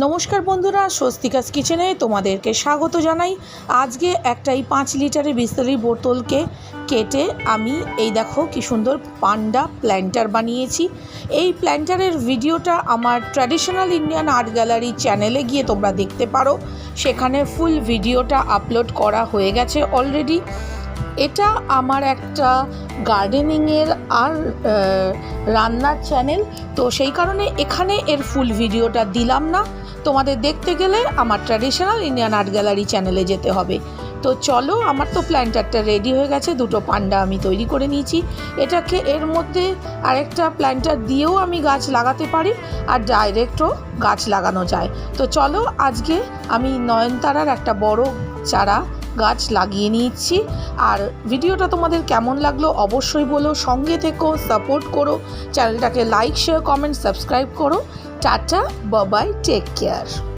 নমস্কার বন্ধুরা, স্বস্তিকাস কিচেনে তোমাদেরকে স্বাগত জানাই। আজকে একটাই 5 লিটারের বিসলেরি বোতলকে কেটে আমি এই দেখো কি সুন্দর পান্ডা প্ল্যান্টার বানিয়েছি। এই প্ল্যান্টারের ভিডিওটা আমার ট্র্যাডিশনাল ইন্ডিয়ান আর্ট গ্যালারি চ্যানেলে গিয়ে তোমরা দেখতে পারো, সেখানে ফুল ভিডিওটা আপলোড করা হয়ে গেছে অলরেডি। এটা আমার একটা গার্ডেনিংয়ের আর রান্নার চ্যানেল, তো সেই কারণে এখানে এর ফুল ভিডিওটা দিলাম না। তোমাদের দেখতে গেলে আমার ট্র্যাডিশনাল ইন্ডিয়ান আর্ট গ্যালারি চ্যানেলে যেতে হবে। তো চলো, আমার তো প্ল্যান্টারটা রেডি হয়ে গেছে, দুটো পান্ডা আমি তৈরি করে নিয়েছি। এটাকে এর মধ্যে আরেকটা প্ল্যান্টার দিয়েও আমি গাছ লাগাতে পারি, আর ডাইরেক্টও গাছ লাগানো যায়। তো চলো, আজকে আমি নয়নতারার একটা বড় চারা গাছ লাগিয়ে নিচ্ছি। আর ভিডিওটা তোমাদের কেমন লাগলো অবশ্যই বলো, সঙ্গে থেকো, সাপোর্ট করো, চ্যানেলটাকে লাইক, শেয়ার, কমেন্ট, সাবস্ক্রাইব করো। Tata, bye bye, take care.